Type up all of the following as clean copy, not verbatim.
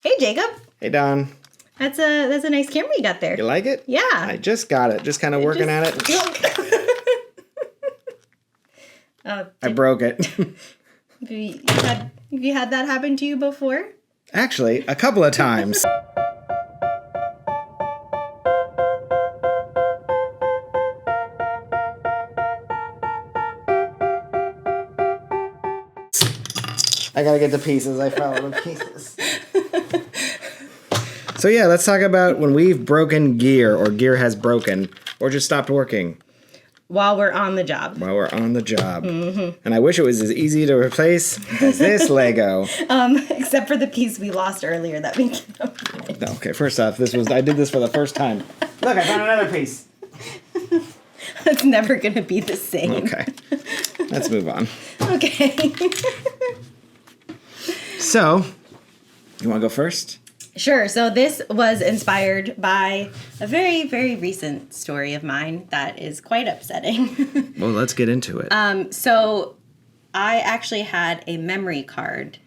Hey, Jacob. Hey, Don. That's a nice camera you got there. You like it? Yeah. I just got it. Just kind of working at it. I broke it. Have you had that happen to you before? Actually, a couple of times. I gotta get to pieces. I fell into pieces. So yeah, let's talk about when we've broken gear, or gear has broken, or just stopped working. While we're on the job. Mm-hmm. And I wish it was as easy to replace as this Lego. Except for the piece we lost earlier that we can't. Okay, first off, I did this for the first time. Look, I found another piece. It's never going to be the same. Okay, let's move on. Okay. So, you want to go first? Sure. So this was inspired by a very, very recent story of mine that is quite upsetting. Well, let's get into it. So I actually had a memory card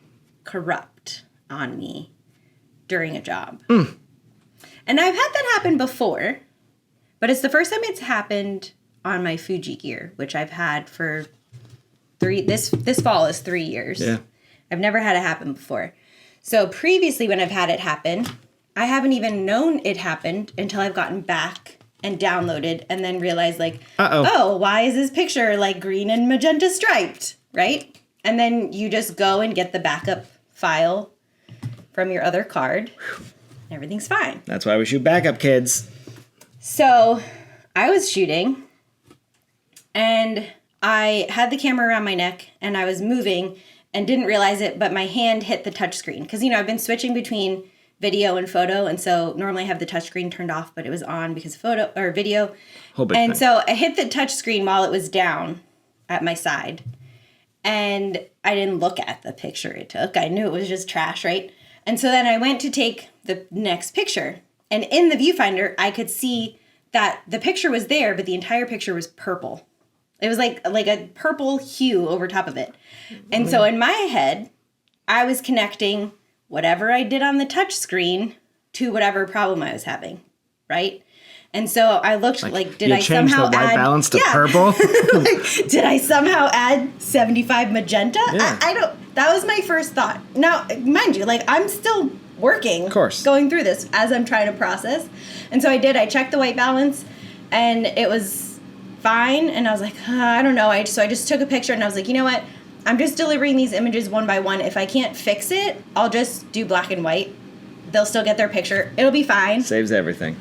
corrupt on me during a job. And I've had that happen before, but it's the first time it's happened on my Fuji gear, which I've had for this fall is 3 years. Yeah. I've never had it happen before. So previously when I've had it happen, I haven't even known it happened until I've gotten back and downloaded and then realized oh, why is this picture like green and magenta striped, right? And then you just go and get the backup file from your other card. Everything's fine. That's why we shoot backup, kids. So I was shooting and I had the camera around my neck and I was moving and didn't realize it, but my hand hit the touchscreen. Because, I've been switching between video and photo, and so normally I have the touchscreen turned off, but it was on because video. And so I hit the touchscreen while it was down at my side, and I didn't look at the picture it took. I knew it was just trash, right? And so then I went to take the next picture, and in the viewfinder, I could see that the picture was there, but the entire picture was purple. It was like a purple hue over top of it. And so in my head, I was connecting whatever I did on the touch screen to whatever problem I was having, right? And so I looked did I somehow the white add balance to purple? Did I somehow add 75 magenta? Yeah. I don't. That was my first thought. Now, mind you, I'm still working, of course, going through this as I'm trying to process. And so I did. I checked the white balance, and it was fine. And I was like, I don't know. So I just took a picture and I was like, you know what? I'm just delivering these images one by one. If I can't fix it, I'll just do black and white. They'll still get their picture. It'll be fine. Saves everything.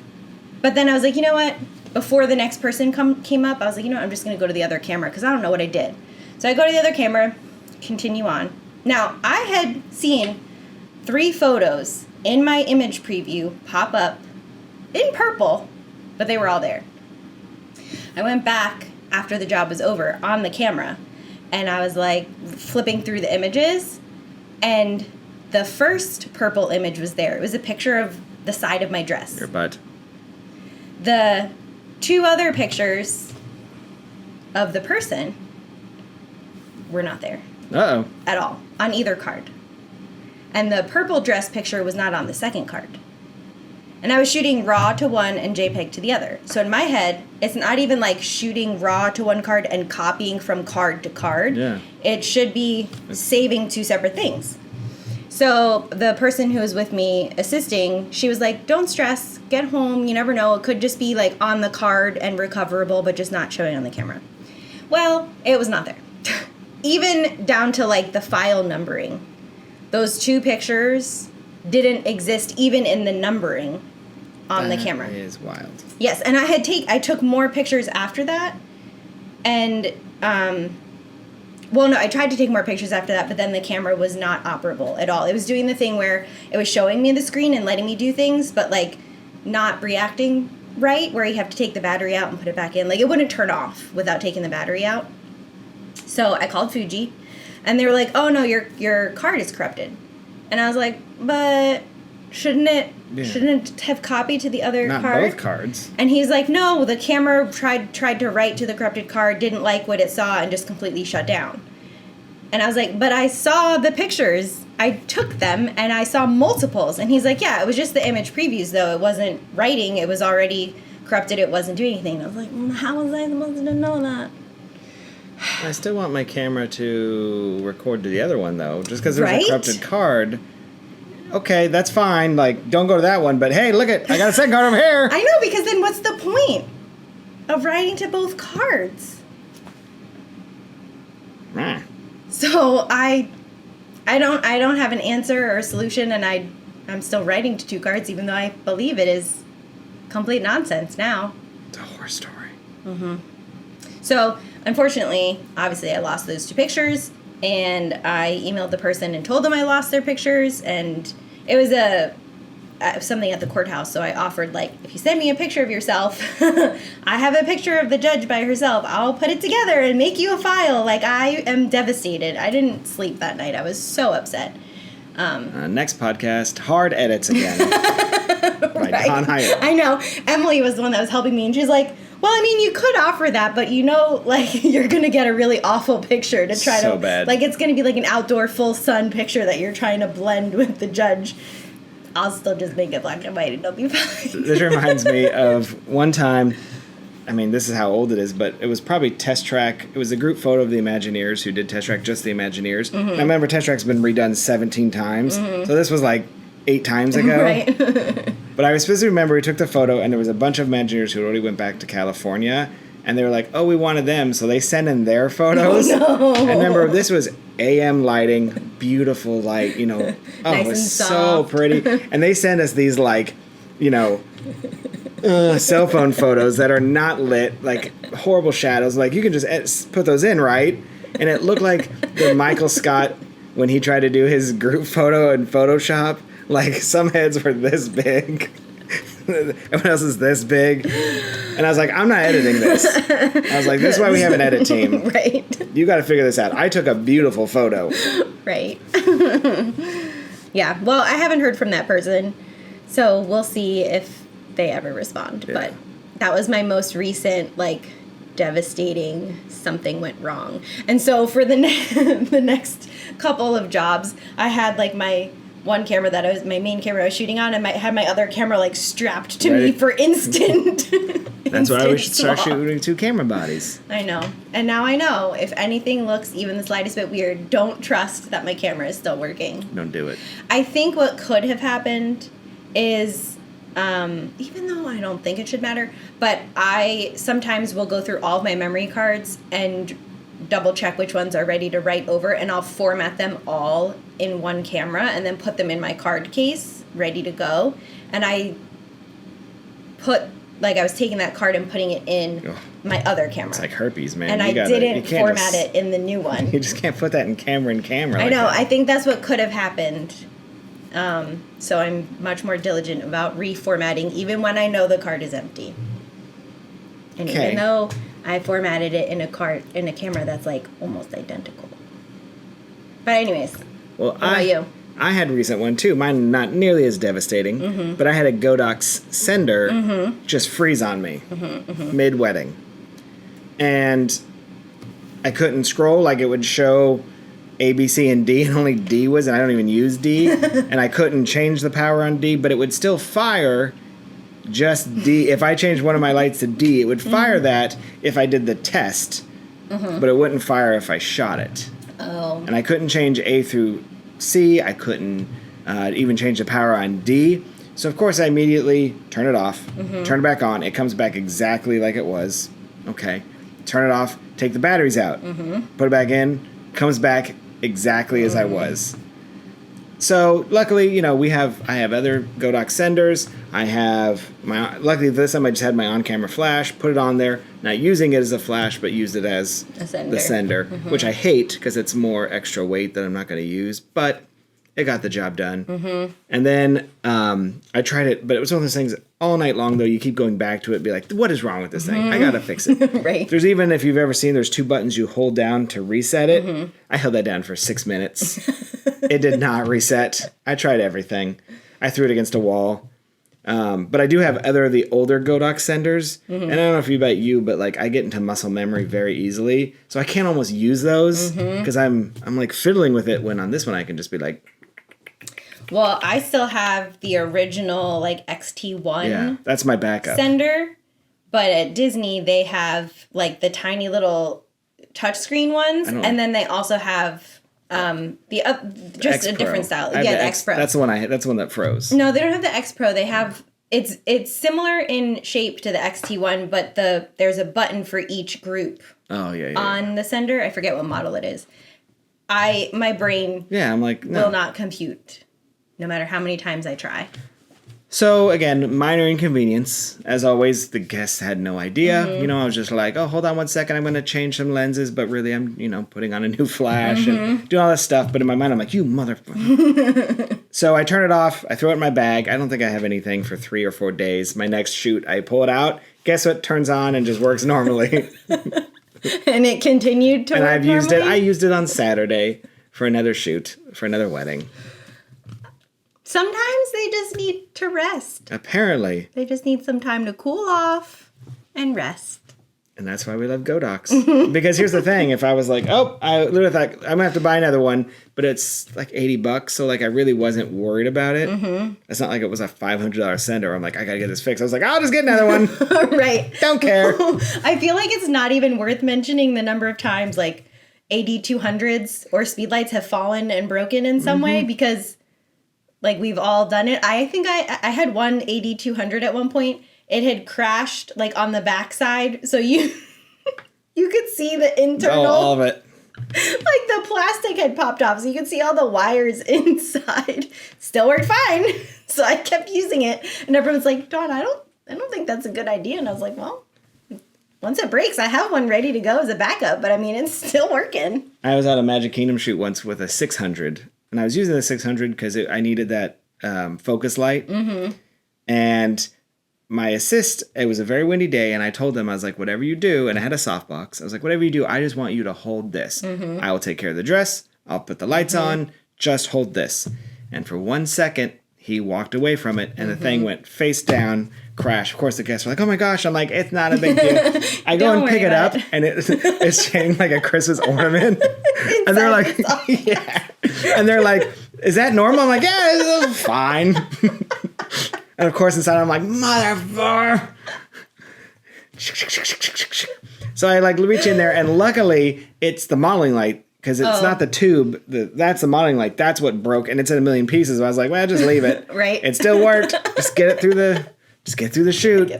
But then I was like, you know what? Before the next person came up, I was like, I'm just going to go to the other camera because I don't know what I did. So I go to the other camera, continue on. Now, I had seen 3 photos in my image preview pop up in purple, but they were all there. I went back after the job was over on the camera, and I was flipping through the images, and the first purple image was there. It was a picture of the side of my dress. Your butt. The 2 other pictures of the person were not there. Uh-oh. At all, on either card. And the purple dress picture was not on the second card. And I was shooting RAW to one and JPEG to the other. So in my head, it's not even like shooting RAW to one card and copying from card to card. Yeah. It should be saving 2 separate things. So the person who was with me assisting, she was like, don't stress, get home, you never know. It could just be on the card and recoverable, but just not showing on the camera. Well, it was not there. Even down to the file numbering. Those 2 pictures didn't exist even in the numbering on the camera. That is wild. Yes, and I took more pictures after that, and I tried to take more pictures after that, but then the camera was not operable at all. It was doing the thing where it was showing me the screen and letting me do things, but not reacting right, where you have to take the battery out and put it back in. It wouldn't turn off without taking the battery out. So I called Fuji, and they were like, oh no, your card is corrupted. And I was like, but shouldn't it have copied to the other card? Not both cards. And he's like, no, the camera tried to write to the corrupted card, didn't like what it saw, and just completely shut down. And I was like, but I saw the pictures. I took them and I saw multiples. And he's like, yeah, it was just the image previews, though. It wasn't writing. It was already corrupted. It wasn't doing anything. And I was like, how was I supposed to know that? I still want my camera to record to the other one, though. Just because there's Right? a corrupted card. Okay, that's fine. Like, don't go to that one. But hey, look I got a second card over here. I know, because then what's the point of writing to both cards? Ah. So I don't have an answer or a solution, and I'm still writing to 2 cards, even though I believe it is complete nonsense now. It's a horror story. So unfortunately, obviously, I lost those 2 pictures, and I emailed the person and told them I lost their pictures, and it was something at the courthouse. So I offered, like, if you send me a picture of yourself, I have a picture of the judge by herself. I'll put it together and make you a file. Like, I am devastated. I didn't sleep that night. I was so upset. Next podcast, hard edits again. By Right. Don Hyatt. I know. Emily was the one that was helping me, and she's like, well, I mean, you could offer that, but like, you're going to get a really awful picture to try So to... bad. Like, it's going to be like an outdoor full sun picture that you're trying to blend with the judge. I'll still just make it black and white and it'll be fine. This reminds me of one time, I mean, this is how old it is, but it was probably Test Track. It was a group photo of the Imagineers who did Test Track, just the Imagineers. And I remember Test Track's been redone 17 times. So this was like 8 times ago. Right. But I specifically remember we took the photo, and there was a bunch of Imagineers who already went back to California. And they were like, oh, we wanted them. So they sent in their photos. Oh, no. I remember this was AM lighting, beautiful light, Oh, Nice it was and so soft. pretty. And they sent us these, like, cell phone photos that are not lit, like horrible shadows. Like, you can just put those in, right? And it looked like the Michael Scott, when he tried to do his group photo in Photoshop, like, some heads were this big. Everyone else is this big. And I was like, I'm not editing this. I was like, this is why we have an edit team. Right. You got to figure this out. I took a beautiful photo. Right. Yeah. Well, I haven't heard from that person, so we'll see if they ever respond. Yeah. But that was my most recent, like, devastating something went wrong. And so for the the next couple of jobs, I had, like, my one camera that I was my main camera I was shooting on, and had my other camera, like, strapped to me Right. for instant. That's why we should start swap. shooting 2 camera bodies. I know. And now I know, if anything looks even the slightest bit weird, don't trust that my camera is still working. Don't do it. I think what could have happened is, even though I don't think it should matter, but I sometimes will go through all of my memory cards and double check which ones are ready to write over, and I'll format them all in one camera and then put them in my card case ready to go. And I was taking that card and putting it in Ugh. my other camera. It's like herpes, man. And You I gotta- you didn't can't format just- it in the new one. You just can't put that in camera. I know. I think that's what could have happened. So I'm much more diligent about reformatting, even when I know the card is empty. And Okay. even though I formatted it in a camera that's, like, almost identical. But anyways, Well, what about you? I had a recent one too. Mine not nearly as devastating, but I had a Godox sender just freeze on me mid wedding, and I couldn't scroll. Like, it would show A, B, C, and D, and only D was, and I don't even use D, and I couldn't change the power on D, but it would still fire just D. If I changed one of my lights to D, it would fire that if I did the test, but it wouldn't fire if I shot it. Oh. And I couldn't change A through C. I couldn't even change the power on D. So, of course, I immediately turn it off, turn it back on. It comes back exactly like it was. Okay. Turn it off, take the batteries out, put it back in, comes back exactly as I was. So, luckily, I have other Godox senders. Luckily this time I just had my on-camera flash, put it on there, not using it as a flash, but used it as the sender, which I hate because it's more extra weight that I'm not going to use, but it got the job done. And then I tried it, but it was one of those things all night long, though. You keep going back to it, be like, what is wrong with this thing? I got to fix it. Right. There's even, if you've ever seen, there's 2 buttons you hold down to reset it. I held that down for 6 minutes. It did not reset. I tried everything. I threw it against a wall. But I do have other of the older Godox senders, and I don't know if about you, but, like, I get into muscle memory very easily, so I can't almost use those because I'm like fiddling with it, when on this one I can just be like, Well, I still have the original like XT1 Yeah, that's my backup. sender, but at Disney they have like the tiny little touchscreen ones, and then they also have just a different style. Yeah, the X Pro. That's the one That's the one that froze. No, they don't have the X Pro. They have it's similar in shape to the XT1, but there's a button for each group. Oh yeah. On the sender, I forget what model it is. My brain I'm like no. will not compute, no matter how many times I try. So again, minor inconvenience. As always, the guests had no idea. Mm-hmm. I was just like, oh, hold on one second, I'm going to change some lenses, but really I'm, putting on a new flash and doing all this stuff. But in my mind, I'm like, you motherfucker. So I turn it off. I throw it in my bag. I don't think I have anything for 3 or 4 days. My next shoot, I pull it out. Guess what? Turns on and just works normally. And it continued to work I've used normally? it. I used it on Saturday for another shoot, for another wedding. Sometimes they just need to rest. Apparently. They just need some time to cool off and rest. And that's why we love Godox. Because here's the thing. If I was like, oh, I literally thought, I'm going to have to buy another one. But it's like $80. So like I really wasn't worried about it. Mm-hmm. It's not like it was a $500 sender. I'm like, I got to get this fixed. I was like, I'll just get another one. Right. Don't care. I feel like it's not even worth mentioning the number of times like AD200s or speedlights have fallen and broken in some way, because like we've all done it. I think I had one AD200 at one point. It had crashed like on the backside, so you could see the internal. Oh, all of it. Like the plastic had popped off, so you could see all the wires inside. Still worked fine, so I kept using it, and everyone's like, "Dawn, I don't think that's a good idea." And I was like, "Well, once it breaks, I have one ready to go as a backup, but I mean, it's still working." I was at a Magic Kingdom shoot once with a 600, and I was using the 600 because I needed that focus light, and my assist, it was a very windy day, and I told them, I was like, whatever you do, and I had a softbox. I was like, whatever you do, I just want you to hold this. I will take care of the dress. I'll put the lights on. Just hold this. And for 1 second, he walked away from it, and the thing went face down, crash. Of course, the guests were like, oh my gosh. I'm like, it's not a big deal. I go and pick it up, and it's shaped like a Christmas ornament. And they're like, yeah. And they're like, is that normal? I'm like, yeah, it's fine. And of course, inside I'm like, motherfucker. So I like reach in there, and luckily it's the modeling light, because it's not the tube. That's the modeling light. That's what broke, and it's in a million pieces. So I was like, well, just leave it. Right. It still worked. Just get through the shoot.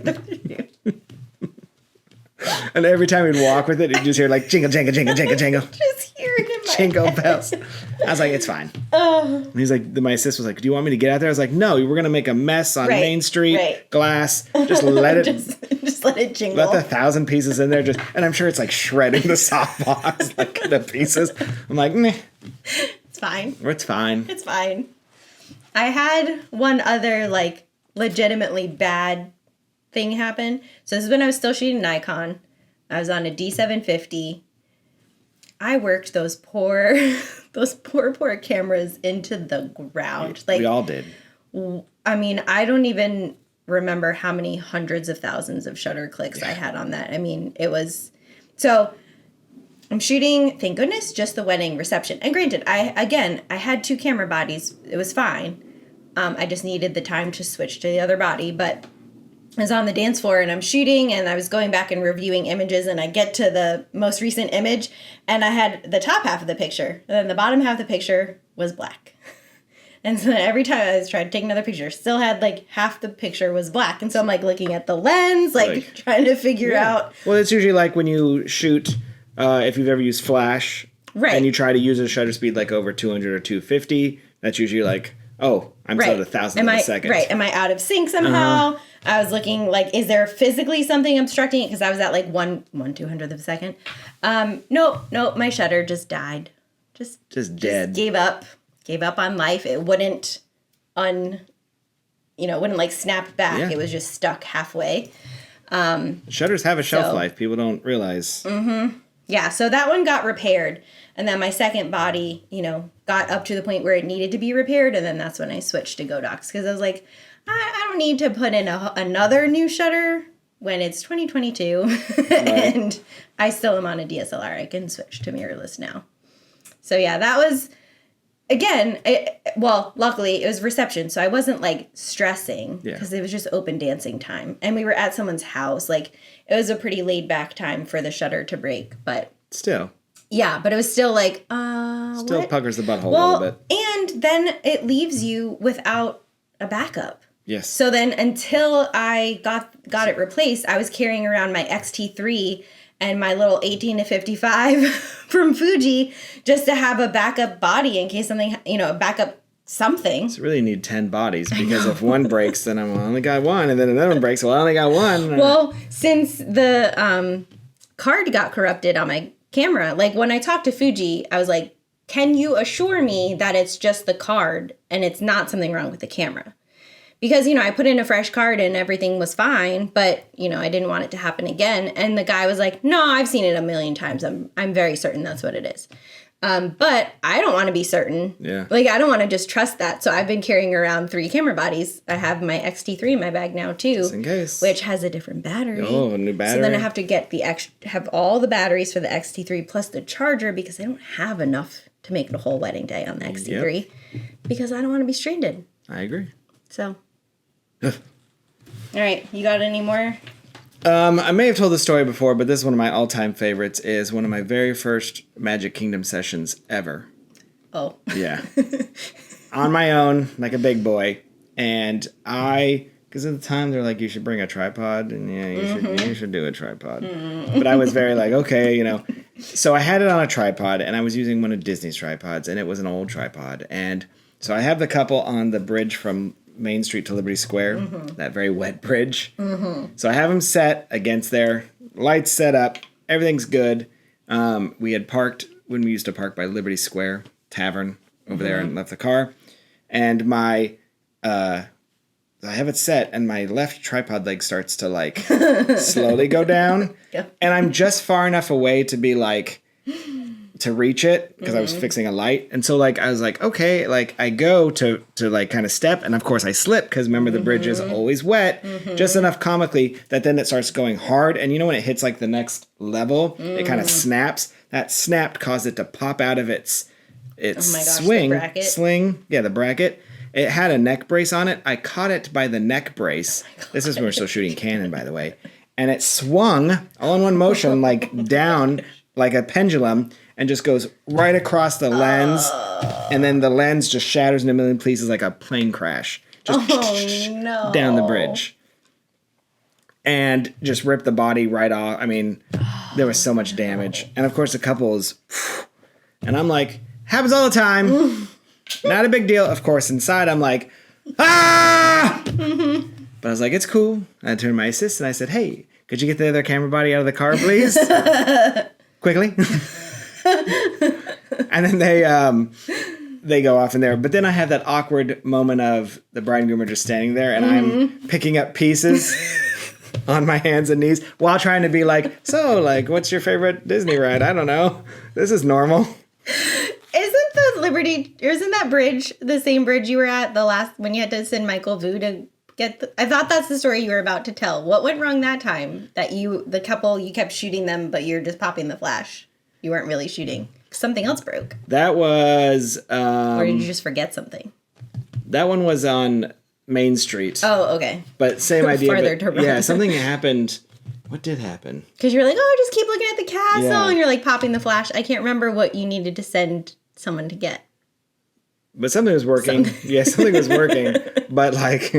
And every time we'd walk with it, you'd just hear like jingle, jingle, jingle, jingle, jingle. Just hear it in my jingle head. bells. I was like, it's fine. And he's like, my assist was like, do you want me to get out there? I was like, no, we're going to make a mess on Main Street, glass. Just let it. just let it jingle. Let the 1,000 pieces in there. And I'm sure it's like shredding the softbox like into pieces. I'm like, meh. It's fine. It's fine. It's fine. I had one other like legitimately bad thing happen. So this is when I was still shooting Nikon. I was on a D750. I worked those poor cameras into the ground. Like we all did. I mean, I don't even remember how many hundreds of thousands of shutter clicks I had on that. I mean, it was so. I'm shooting, thank goodness, just the wedding reception. And granted, I had 2 camera bodies. It was fine. I just needed the time to switch to the other body, but I was on the dance floor and I'm shooting, and I was going back and reviewing images, and I get to the most recent image, and I had the top half of the picture, and then the bottom half of the picture was black. And so every time I was trying to take another picture, still had like half the picture was black. And so I'm like looking at the lens, like trying to figure out. Well, it's usually like when you shoot, if you've ever used flash, and you try to use a shutter speed like over 200 or 250, that's usually like, oh, I'm still at 1,000 of a second. Right. Am I out of sync somehow? I was looking like, is there physically something obstructing it? Because I was at like 1/200th of a second. Nope. My shutter just died. Just dead. Gave up on life. It wouldn't like snap back. Yeah. It was just stuck halfway. Shutters have a shelf life. People don't realize. Yeah, so that one got repaired. And then my second body, got up to the point where it needed to be repaired. And then that's when I switched to Godox. Because I was like, I don't need to put in another new shutter when it's 2022. Right. And I still am on a DSLR. I can switch to mirrorless now. So yeah, again, luckily it was reception, so I wasn't like stressing because it was just open dancing time, and we were at someone's house. Like it was a pretty laid back time for the shutter to break, but still, yeah, but it was still like still what? puckers the butthole a little bit, and then it leaves you without a backup. Yes. So then, until I got it replaced, I was carrying around my XT3 and my little 18 to 55 from Fuji just to have a backup body in case something, a backup something. So really need 10 bodies because if one breaks, then I only got one, and then another one breaks, well, I only got one. Well, since the card got corrupted on my camera, like when I talked to Fuji, I was like, can you assure me that it's just the card and it's not something wrong with the camera? Because, I put in a fresh card and everything was fine, but, I didn't want it to happen again. And the guy was like, no, I've seen it a million times. I'm very certain that's what it is. But I don't want to be certain. Yeah. Like, I don't want to just trust that. So I've been carrying around 3 camera bodies. I have my XT3 in my bag now, too. Just in case. Which has a different battery. Oh, a new battery. So then I have to get have all the batteries for the XT3 plus the charger because I don't have enough to make it a whole wedding day on the XT3 because I don't want to be stranded. I agree. So... all right, you got any more? I may have told this story before, but this is one of my all-time favorites. Is one of my very first Magic Kingdom sessions ever. Oh. Yeah. On my own, like a big boy. And because at the time they're like, you should bring a tripod, and you should do a tripod. But I was very like, okay, So I had it on a tripod, and I was using one of Disney's tripods, and it was an old tripod. And so I have the couple on the bridge from Main Street to Liberty Square, that very wet bridge. So I have them set against there, lights set up, everything's good. We had parked when we used to park by Liberty Square Tavern over there and left the car. And I have it set, and my left tripod leg starts to like slowly go down. And I'm just far enough away to be like, to reach it because I was fixing a light. And so like I was like, okay, like I go to like kind of step, and of course I slip because remember the bridge is always wet, just enough comically that then it starts going hard, and when it hits like the next level, it kind of snaps. That snapped caused it to pop out of its swing, the bracket. sling. Yeah, the bracket. It had a neck brace on it. I caught it by the neck brace. This is when we're still shooting Canon, by the way. And it swung all in one motion, like down like a pendulum, and just goes right across the lens, and then the lens just shatters in a million pieces like a plane crash. Just down the bridge. And just ripped the body right off. I mean, there was so much damage. And of course the couple is, and I'm like, happens all the time. Not a big deal. Of course, inside I'm like, ah! But I was like, it's cool. I turned to my assistant and I said, hey, could you get the other camera body out of the car, please? Quickly. And then they go off in there. But then I have that awkward moment of the bride and groom are just standing there, and I'm picking up pieces on my hands and knees while trying to be like, so, like, what's your favorite Disney ride? I don't know. This is normal. Isn't that bridge the same bridge you were at when you had to send Michael Vu to get I thought that's the story you were about to tell. What went wrong that time that the couple, you kept shooting them, but you're just popping the flash? You weren't really shooting. Something else broke. That was... or did you just forget something? That one was on Main Street. Oh, okay. But same idea. Farther to run. Yeah, something happened. What did happen? Because you're like, just keep looking at the castle, and you're like popping the flash. I can't remember what you needed to send someone to get. But something was working. Yeah, something was working. But like,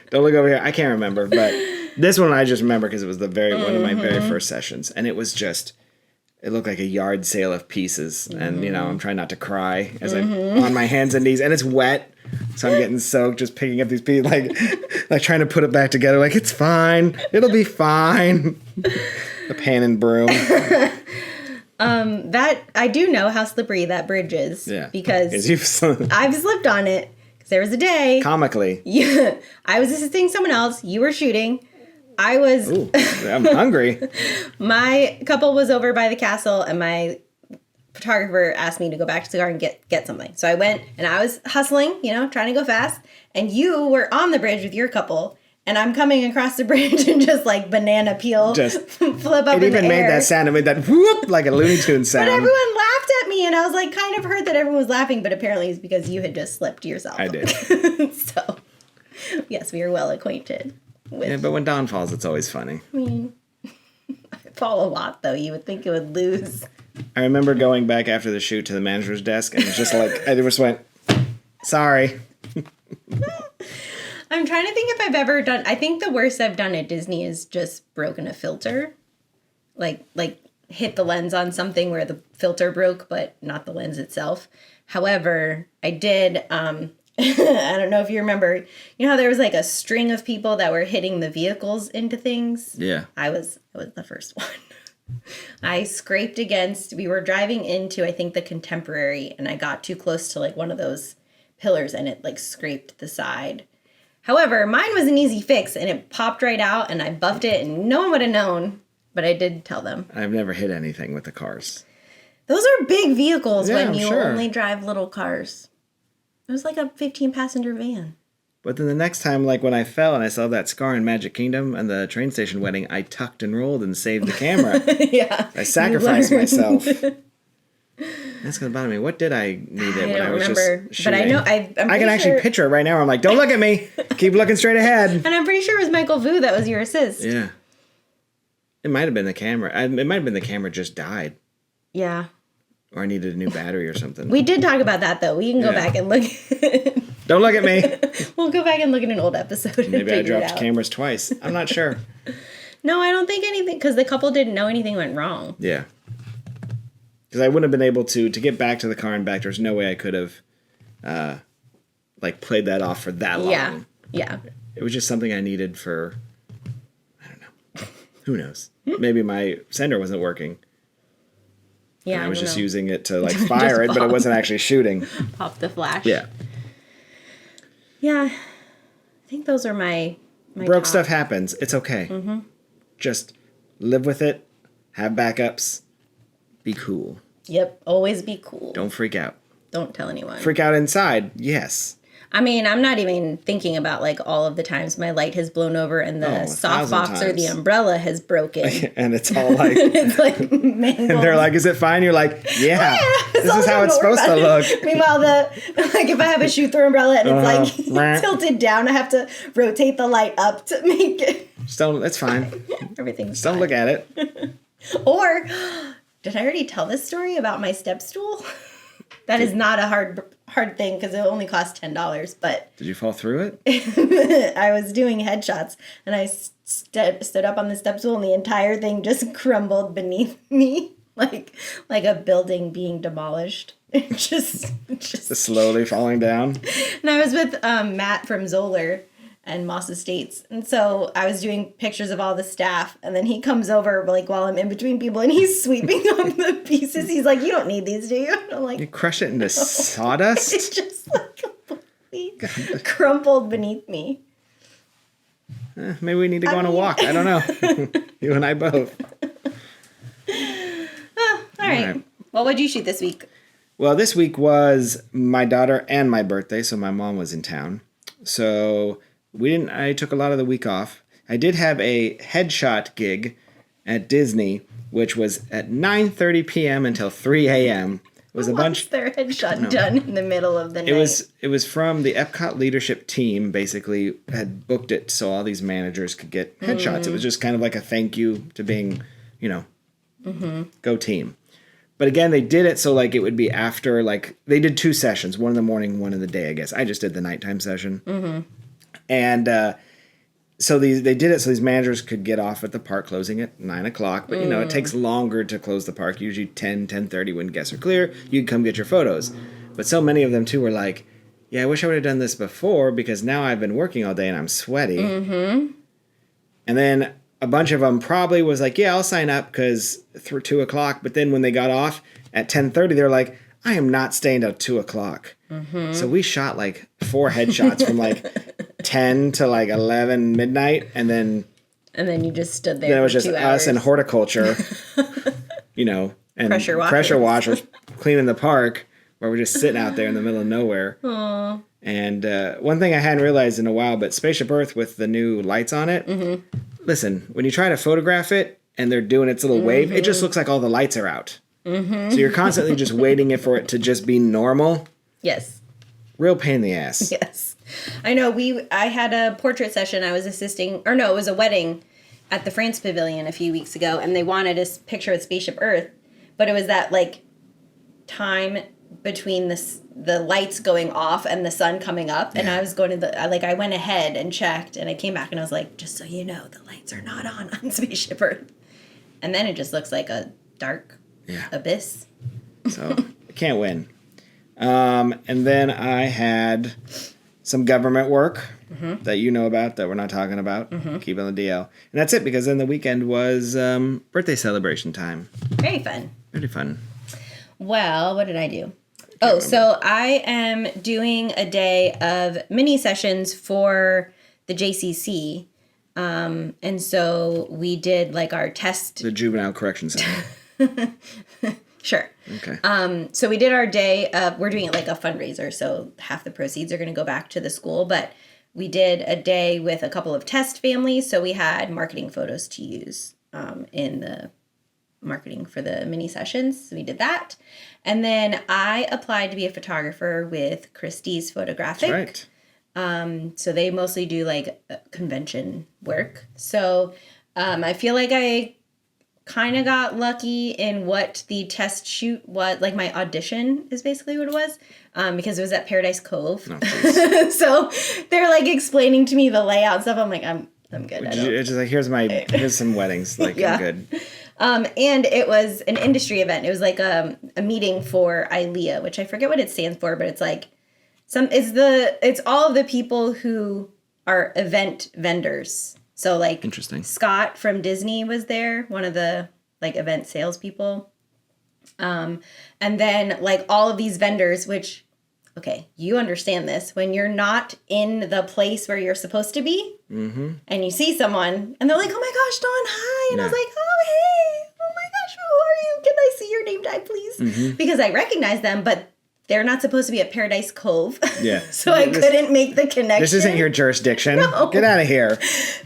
don't look over here. I can't remember. But this one I just remember because it was one of my very first sessions. And it was just, it looked like a yard sale of pieces. And, I'm trying not to cry as I'm on my hands and knees. And it's wet. So I'm getting soaked just picking up these pieces. Like trying to put it back together. Like, it's fine. It'll be fine. The pan and broom. That I do know how slippery that bridge is. Yeah. Because I've slipped on it. Because there was a day. Comically. Yeah. I was assisting someone else. You were shooting. I was. Ooh, I'm hungry. My couple was over by the castle, and my photographer asked me to go back to the car and get something. So I went, and I was hustling, trying to go fast. And you were on the bridge with your couple. And I'm coming across the bridge and just like banana peel, Just flip up in It the even made air. that sound. It made that whoop like a Looney Tunes sound. But everyone laughed at me, and I was like, kind of heard that everyone was laughing, but apparently it's because you had just slipped yourself. I did. So, yes, we are well acquainted with. Yeah, but when Dawn falls, it's always funny. I mean, I fall a lot, though. You would think it would lose. I remember going back after the shoot to the manager's desk, and it was just like, I just went, sorry. I'm trying to think if I've ever done. I think the worst I've done at Disney is just broken a filter, like hit the lens on something where the filter broke, but not the lens itself. However, I did. I don't know if you remember. You know how there was like a string of people that were hitting the vehicles into things. Yeah. I was the first one. I scraped against. We were driving into, I think, the Contemporary, and I got too close to like one of those pillars, and it like scraped the side. However, mine was an easy fix, and it popped right out, and I buffed it, and no one would have known, but I did tell them. I've never hit anything with the cars. Those are big vehicles Yeah, when I'm you sure. only drive little cars. It was like a 15-passenger van. But then the next time, like when I fell and I saw that scar in Magic Kingdom and the train station wedding, I tucked and rolled and saved the camera. Yeah. I sacrificed myself. That's gonna bother me. What did I need it when I was remember, just but shooting? I know I can actually picture it right now. I'm like, don't look at me. Keep looking straight ahead. And I'm pretty sure it was Michael Vu that was your assist. Yeah. It might have been the camera. It might have been the camera just died. Yeah. Or I needed a new battery or something. We did talk about that though. We can go Yeah. back and look. Don't look at me. We'll go back and look at an old episode. and Maybe I figure it dropped out. cameras twice. I'm not sure. No, I don't think anything, because the couple didn't know anything went wrong. Yeah. Because I wouldn't have been able to get back to the car and back. There's no way I could have, played that off for that long. Yeah. Yeah. It was just something I needed for, I don't know. Who knows? Maybe my sender wasn't working. Yeah. And I was don't just know. using it to fire it, but it pop. wasn't actually shooting. Pop the flash. Yeah. Yeah. I think those are my Broke top. stuff happens. It's okay. Mm-hmm. Just live with it. Have backups. Be cool. Yep. Always be cool. Don't freak out. Don't tell anyone. Freak out inside. Yes. I mean, I'm not even thinking about like all of the times my light has blown over and the 1,000 softbox or the times. umbrella has broken. And it's all like, It's like mangled. and they're like, is it fine? You're like, yeah. It's This all is how don't it's worry supposed to about look. it. Meanwhile, like if I have a shoot-through umbrella and it's Meh. like tilted down, I have to rotate the light up to make it. Just don't, that's fine. Everything's Just don't fine. look at it. Or, did I already tell this story about my step stool? That is not a hard thing because it only costs $10. But Did you fall through it? I was doing headshots and I stood up on the step stool and the entire thing just crumbled beneath me like a building being demolished. just. Just slowly falling down. And I was with Matt from Zoller and Moss Estates. And so I was doing pictures of all the staff. And then he comes over like while I'm in between people and he's sweeping up the pieces. He's like, you don't need these, do you? And I'm like, You crush it into sawdust? it's just like completely crumpled beneath me. Maybe we need to go on a walk. I don't know. You and I both. All right. Well, what'd you shoot this week? Well, this week was my daughter and my birthday, so my mom was in town. So I took a lot of the week off. I did have a headshot gig at Disney, which was at 9:30 p.m. until 3 a.m. It was a bunch. Their headshot done in the middle of the night. It was from the Epcot leadership team. Basically, had booked it so all these managers could get headshots. It was just kind of like a thank you to being, go team. But again, they did it so like it would be after they did 2 sessions, one in the morning, one in the day. I guess I just did the nighttime session, and so they did it so these managers could get off at the park closing at 9 o'clock. But it takes longer to close the park. Usually 10:30 when guests are clear. You can come get your photos. But so many of them too were like, "Yeah, I wish I would have done this before because now I've been working all day and I'm sweaty." Mm-hmm. And then a bunch of them probably was like, "Yeah, I'll sign up because through 2 o'clock." But then when they got off at 10:30, they're like, "I am not staying till 2 o'clock." Mm-hmm. So we shot 4 headshots from 10 to 11 midnight, and then you just stood there. then it was for just 2 us hours. and horticulture, and Pressure washers. cleaning the park, where we're just sitting out there in the middle of nowhere. Aww. And one thing I hadn't realized in a while, but Spaceship Earth with the new lights on it, listen, when you try to photograph it and they're doing its little wave, it just looks like all the lights are out. So you're constantly just waiting for it to just be normal. Yes. Real pain in the ass. Yes. I know I had a portrait session. I was assisting, or no, it was a wedding at the France Pavilion a few weeks ago, and they wanted a picture with Spaceship Earth, but it was that, like, time between the lights going off and the sun coming up, and I was going to I went ahead and checked, and I came back and I was like, just so you know, the lights are not on Spaceship Earth. And then it just looks like a dark abyss. So, I can't win. And then I had some government work that you know about that we're not talking about. Keep it on the DL. And that's it, because then the weekend was birthday celebration time. Very fun. Very fun. Well, what did I do? So I am doing a day of mini sessions for the JCC. And so we did like our test. The Juvenile Correction Center. Sure. Okay. So we did our day of, we're doing it like a fundraiser. So half the proceeds are going to go back to the school, but we did a day with a couple of test families. So we had marketing photos to use, in the marketing for the mini sessions. So we did that. And then I applied to be a photographer with Christie's Photographic. That's right. So they mostly do like convention work. So I feel like I kind of got lucky in what the test shoot was. Like my audition is basically what it was, because it was at Paradise Cove. Oh, so they're like explaining to me the layout stuff. I'm like, I'm good. It's just like, here's some weddings. Like, I'm good. And it was an industry event. It was like a meeting for ILEA, which I forget what it stands for, but it's like it's all of the people who are event vendors. So like Interesting. Scott from Disney was there, one of the like event salespeople. And then like all of these vendors, which, okay, you understand this, when you're not in the place where you're supposed to be, and you see someone, and they're like, oh my gosh, Dawn, hi. And I was like, oh, hey, oh my gosh, who are you? Can I see your name tag, please? Because I recognize them, but they're not supposed to be at Paradise Cove. Yeah. So I couldn't make the connection. This isn't your jurisdiction. No. Get out of here.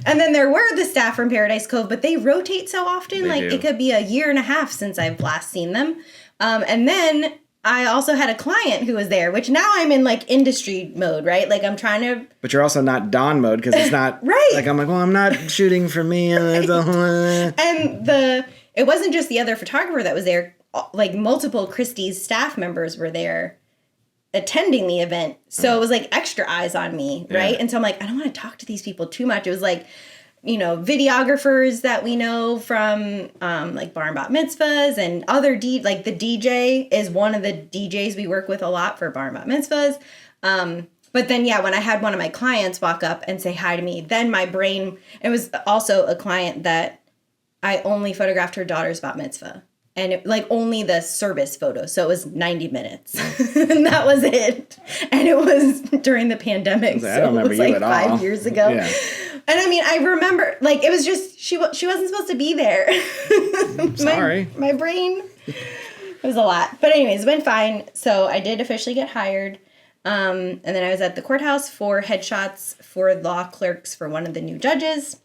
And then there were the staff from Paradise Cove, but they rotate so often. It could be a year and a half since I've last seen them. And then I also had a client who was there, which now I'm in like industry mode, right? Like I'm trying to. But you're also not Dawn mode because it's not. Right. Like I'm like, well, I'm not shooting for me. Right. And it wasn't just the other photographer that was there. Like multiple Christie's staff members were there attending the event. So it was like extra eyes on me, right? Yeah. And so I'm like, I don't want to talk to these people too much. It was like, videographers that we know from like bar and bat mitzvahs and other like the DJ is one of the DJs we work with a lot for bar and bat mitzvahs. But then, when I had one of my clients walk up and say hi to me, then my brain, it was also a client that I only photographed her daughter's bat mitzvah. And only the service photo. So it was 90 minutes. And that was it. And it was during the pandemic. I don't remember you at all. 5 years ago. Yeah. And I mean, I remember, it was just, she wasn't supposed to be there. Sorry. My brain, it was a lot. But anyways, it went fine. So I did officially get hired. And then I was at the courthouse for headshots for law clerks for one of the new judges.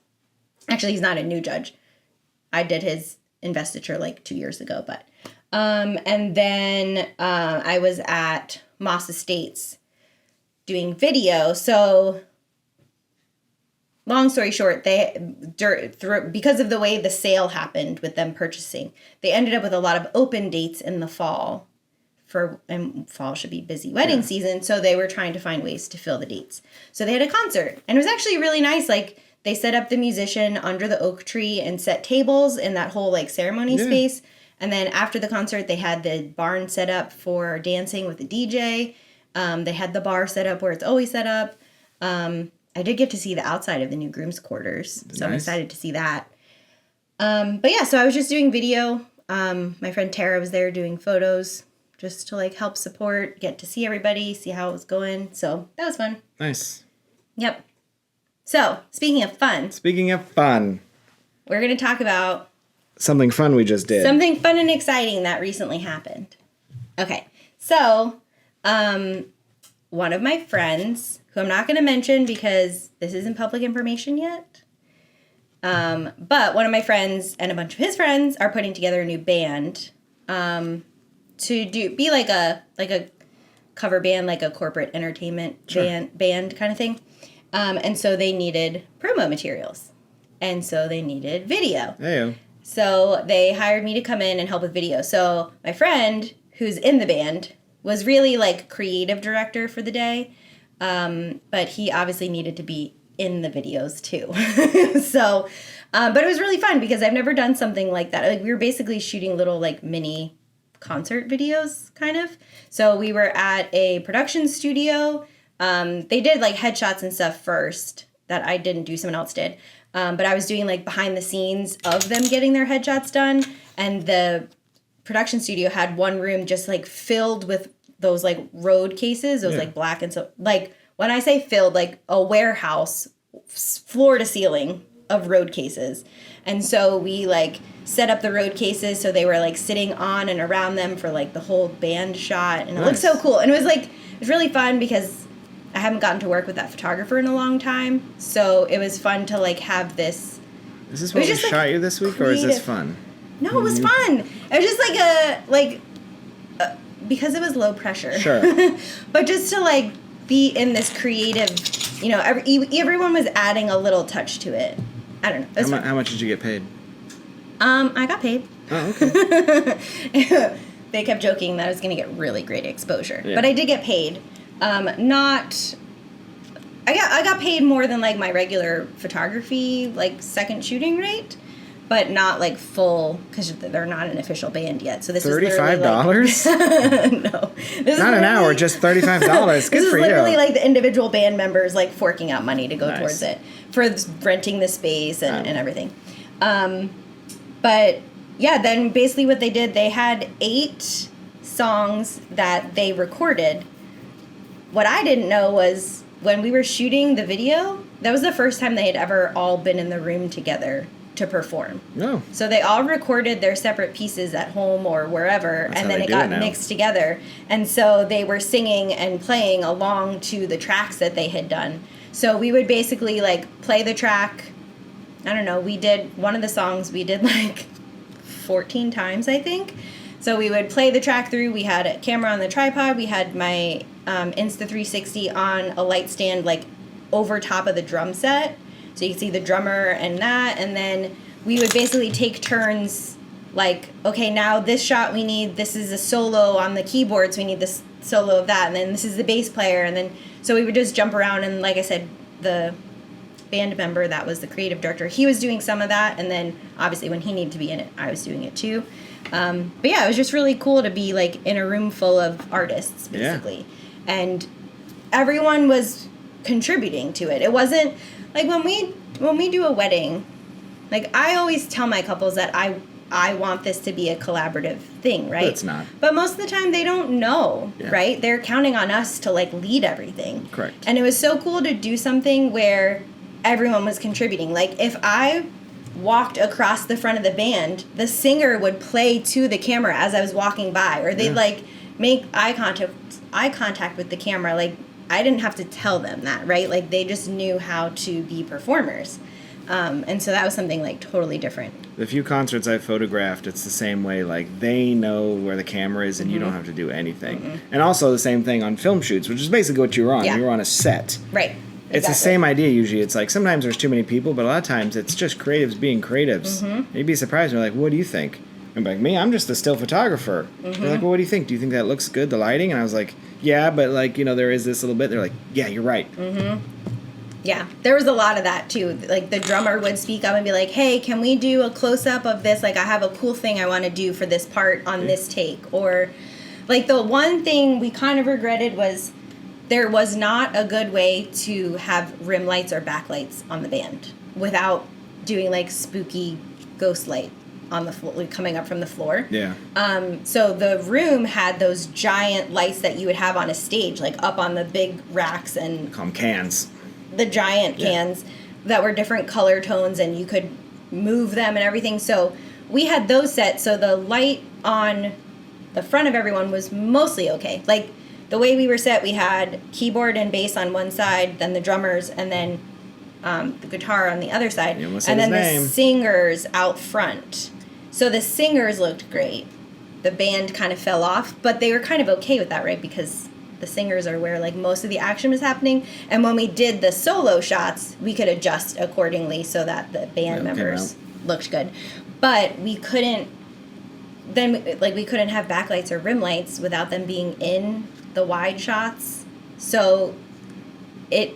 Actually, he's not a new judge. I did his investiture 2 years ago, but and then I was at Moss Estates doing video. So long story short, because of the way the sale happened with them purchasing, they ended up with a lot of open dates in the fall. And fall should be busy wedding season, so they were trying to find ways to fill the dates. So they had a concert, and it was actually really nice. They set up the musician under the oak tree and set tables in that whole ceremony space. And then after the concert, they had the barn set up for dancing with the DJ. They had the bar set up where it's always set up. I did get to see the outside of the new groom's quarters. So I'm excited to see that. So I was just doing video. My friend Tara was there doing photos just to help support, get to see everybody, see how it was going. So that was fun. Nice. Yep. So, speaking of fun, we're going to talk about something fun we just did. Something fun and exciting that recently happened. Okay. So, one of my friends, who I'm not going to mention because this isn't public information yet, but one of my friends and a bunch of his friends are putting together a new band to be like a cover band, like a corporate entertainment band kind of thing. And so they needed promo materials. And so they needed video. Hey. So they hired me to come in and help with video. So my friend, who's in the band, was really like creative director for the day. But he obviously needed to be in the videos too. So, but it was really fun because I've never done something like that. Like we were basically shooting little like mini concert videos kind of. So we were at a production studio. They did like headshots and stuff first that I didn't do, someone else did. But I was doing like behind the scenes of them getting their headshots done. And the production studio had one room just like filled with those like road cases, those like black and so like when I say filled, like a warehouse floor to ceiling of road cases. And so we like set up the road cases so they were like sitting on and around them for like the whole band shot. And it looked so cool. And it was really fun because I haven't gotten to work with that photographer in a long time. So it was fun to like have this. Is this what we shot you this week, or is this fun? No, it was fun. It was just like because it was low pressure. Sure. But just to like be in this creative, you know, everyone was adding a little touch to it. I don't know. How much did you get paid? I got paid. Oh, okay. They kept joking that I was going to get really great exposure, but I did get paid. I got paid more than like my regular photography like second shooting rate, but not like full because they're not an official band yet. So this is $35? No, this not an hour, just $35. Good for you. This is literally like the individual band members like forking out money to go towards it for renting the space and everything. But yeah, then basically what they did, they had 8 songs that they recorded. What I didn't know was when we were shooting the video, that was the first time they had ever all been in the room together to perform. No. So they all recorded their separate pieces at home or wherever, and then it got mixed together. And so they were singing and playing along to the tracks that they had done. So we would basically like play the track. I don't know, we did one of the songs we did like 14 times, I think. So we would play the track through. We had a camera on the tripod. We had my Insta360 on a light stand like over top of the drum set. So you can see the drummer and that. And then we would basically take turns like, okay, now this shot we need, this is a solo on the keyboards. We need this solo of that. And then this is the bass player. And then, so we would just jump around. And like I said, the band member that was the creative director, he was doing some of that. And then obviously when he needed to be in it, I was doing it too. But yeah, it was just really cool to be like in a room full of artists basically. Yeah. And everyone was contributing to it. It wasn't like when we do a wedding, like I always tell my couples that I want this to be a collaborative thing, right? But it's not. But most of the time they don't know, right? They're counting on us to like lead everything. Correct. And it was so cool to do something where everyone was contributing. Like if I walked across the front of the band, the singer would play to the camera as I was walking by, or they'd like make eye contact with the camera. Like I didn't have to tell them that, right? Like they just knew how to be performers. And so that was something like totally different. The few concerts I've photographed, it's the same way. Like they know where the camera is and you don't have to do anything. And also the same thing on film shoots, which is basically what you were on. You were on a set. Right. It's the same idea usually. It's like sometimes there's too many people, but a lot of times it's just creatives being creatives. You'd be surprised. They're like, what do you think? I'm like, me, I'm just a still photographer. They're like, well, what do you think? Do you think that looks good, the lighting? And I was like, yeah, but like, you know, there is this little bit. They're like, yeah, you're right. Yeah, there was a lot of that too. Like the drummer would speak up and be like, hey, can we do a close-up of this? Like I have a cool thing I want to do for this part on this take. Or like the one thing we kind of regretted was there was not a good way to have rim lights or backlights on the band without doing like spooky ghost light on the floor, coming up from the floor. Yeah. So the room had those giant lights that you would have on a stage, like up on the big racks and call them cans. The giant cans that were different color tones, and you could move them and everything. So we had those set. So the light on the front of everyone was mostly okay. Like the way we were set, we had keyboard and bass on one side, then the drummers, and then the guitar on the other side, You almost and said then his the name. singers out front. So the singers looked great. The band kind of fell off, but they were kind of okay with that, right? Because the singers are where like most of the action was happening, and when we did the solo shots, we could adjust accordingly so that the band members looked good. But we couldn't we couldn't have backlights or rim lights without them being in the wide shots. So it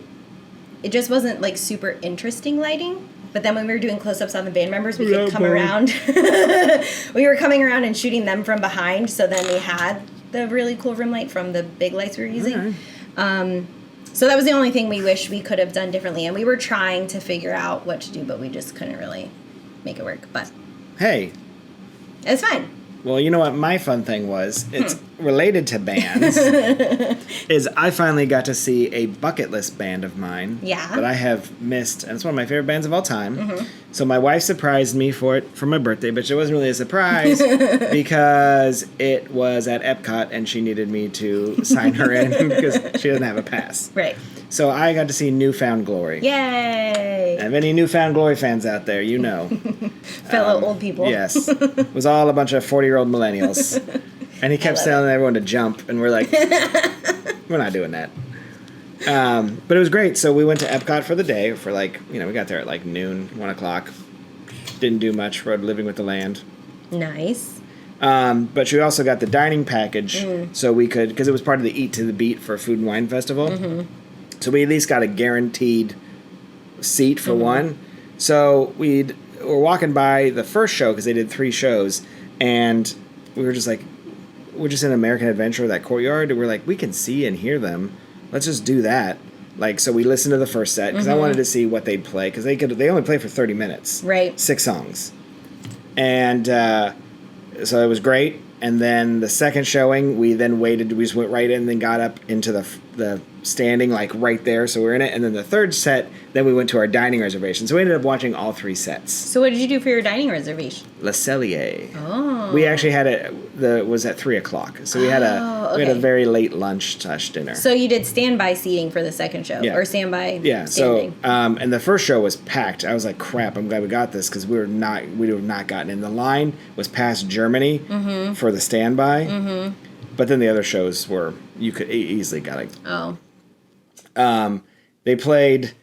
just wasn't like super interesting lighting. But then when we were doing close-ups on the band members, we could come around. We were coming around and shooting them from behind, so then we had the really cool rim light from the big lights we were using. Right. So that was the only thing we wish we could have done differently. And we were trying to figure out what to do, but we just couldn't really make it work. But Hey. it's fine. Well, you know what my fun thing was? It's related to bands. Is I finally got to see a bucket list band of mine. Yeah. That I have missed, and it's one of my favorite bands of all time. So my wife surprised me for it for my birthday, but it wasn't really a surprise because it was at Epcot and she needed me to sign her in because she doesn't have a pass. Right. So I got to see Newfound Glory. Yay! And if any Newfound Glory fans out there, you know. Fellow old people. Yes. It was all a bunch of 40-year-old millennials. And he kept telling everyone to jump, and we're like, we're not doing that. But it was great. So we went to Epcot for the day, for like, we got there at like noon, 1 o'clock. Didn't do much, rode Living with the Land. Nice. But we also got the dining package, so we could, because it was part of the Eat to the Beat for Food and Wine Festival. So we at least got a guaranteed seat for one. So we were walking by the first show, because they did 3 shows, and we were just like, we're just in American Adventure, that courtyard, and we're like, we can see and hear them. Let's just do that. Like, so we listened to the first set, because I wanted to see what they'd play, because they only play for 30 minutes. Right. 6 songs. And so it was great. And then the second showing, we then waited. We just went right in and then got up into the standing, like, right there. So we were in it. And then the third set, then we went to our dining reservation. So we ended up watching all 3 sets. So what did you do for your dining reservation? Le Cellier. Oh. We actually had was at 3 o'clock. So we had a very late lunch / dinner. So you did standby seating for the second show, or standby standing. So and the first show was packed. I was like, crap, I'm glad we got this, because we would have not gotten in. The line was past Germany for the standby, but then the other shows were, you could easily got it. Oh. They played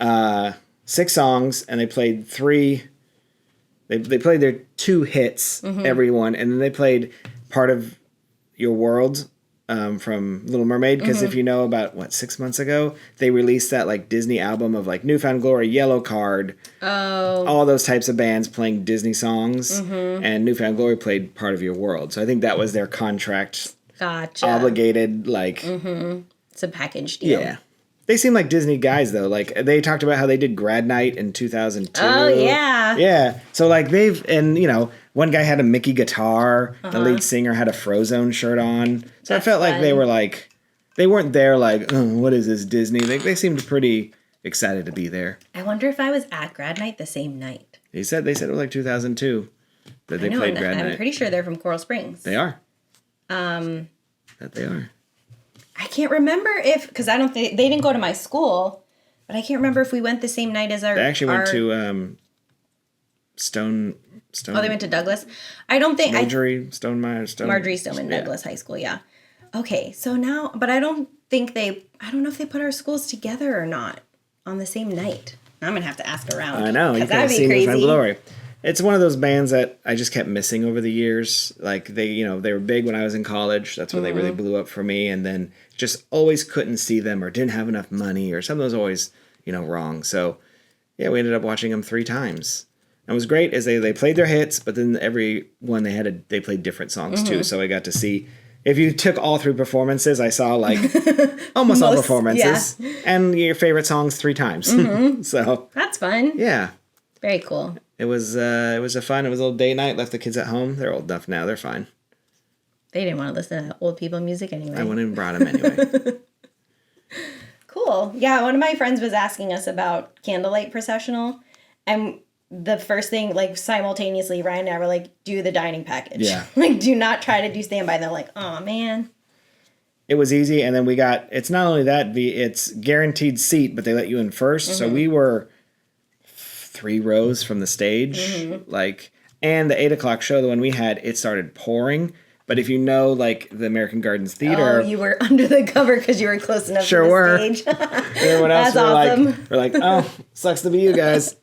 6 songs, and they played 3. They played their 2 hits, everyone, and then they played Part of Your World from Little Mermaid, because if you know, about 6 months ago, they released that like Disney album of like Newfound Glory, Yellow Card, all those types of bands playing Disney songs, and Newfound Glory played Part of Your World. So I think that was their contract, obligated, like it's a package deal. Yeah. They seem like Disney guys, though. Like, they talked about how they did Grad Night in 2002. Oh, yeah. Yeah. So, like, one guy had a Mickey guitar. The lead singer had a Frozone shirt on. So I felt like they were like, they weren't there like, oh, what is this, Disney? They seemed pretty excited to be there. I wonder if I was at Grad Night the same night. They said it was like 2002 that they played Grad Night. I'm pretty sure they're from Coral Springs. They are. That they are. I can't remember because I don't think they didn't go to my school, but I can't remember if we went the same night as our. They actually went to Stone. Oh, they went to Douglas. I don't think Marjorie Stoneman Douglas High School. Yeah. Okay, so now, but I don't know if they put our schools together or not on the same night. I'm gonna have to ask around. I know, you could have seen Newfound Glory. It's one of those bands that I just kept missing over the years. Like they were big when I was in college. That's when they really blew up for me, and then just always couldn't see them or didn't have enough money or something was always, wrong. So, yeah, we ended up watching them 3 times. And it was great as they played their hits, but then every one they played different songs too. So I got to see, if you took all 3 performances, I saw like almost all performances and your favorite songs 3 times. So that's fun. Yeah. Very cool. It was a little date night. Left the kids at home. They're old enough now. They're fine. They didn't want to listen to old people music anyway. I went and brought them anyway. Cool. Yeah, one of my friends was asking us about Candlelight Processional, and the first thing, like, simultaneously, Ryan and I were like, do the dining package. Yeah. Like, do not try to do standby. They're like, oh, man. it was easy. And then we got, it's not only that, it's guaranteed seat, but they let you in first. So we were 3 rows from the stage. Like, and the 8 o'clock show, the one we had, it started pouring. But if you know, like, the American Gardens Theater... Oh, you were under the cover because you were close enough to the stage. Everyone else That's awesome. we're like, oh, sucks to be you guys.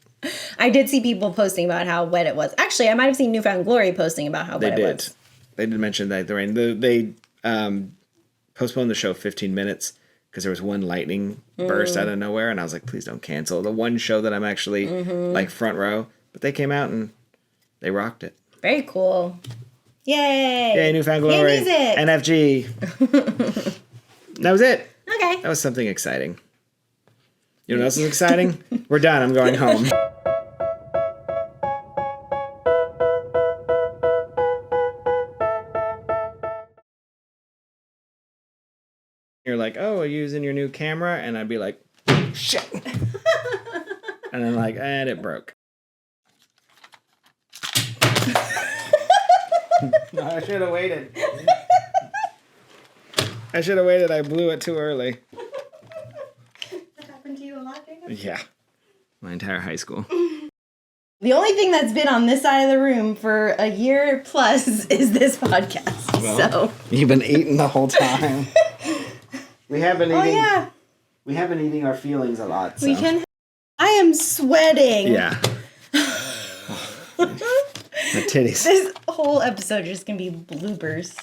I did see people posting about how wet it was. Actually, I might have seen Newfound Glory posting about how wet it was. They did mention that the rain. They postponed the show 15 minutes because there was one lightning burst out of nowhere. And I was like, please don't cancel the one show that I'm actually, like, front row. But they came out and they rocked it. Very cool. Yay! Yay, Newfound Glory. Yay, music. NFG. That was it. Okay. That was something exciting. You know what else is exciting? We're done. I'm going home. You're like, oh, are you using your new camera? And I'd be like, shit. And then like, and it broke. No, I should have waited. I blew it too early. That happened to you a lot, Jacob? Yeah. My entire high school. The only thing that's been on this side of the room for a year plus is this podcast. Well, you've been eating the whole time. We have been eating. Oh, yeah. We have been eating our feelings a lot. So. We can. I am sweating. Yeah. My titties. This whole episode just gonna be bloopers.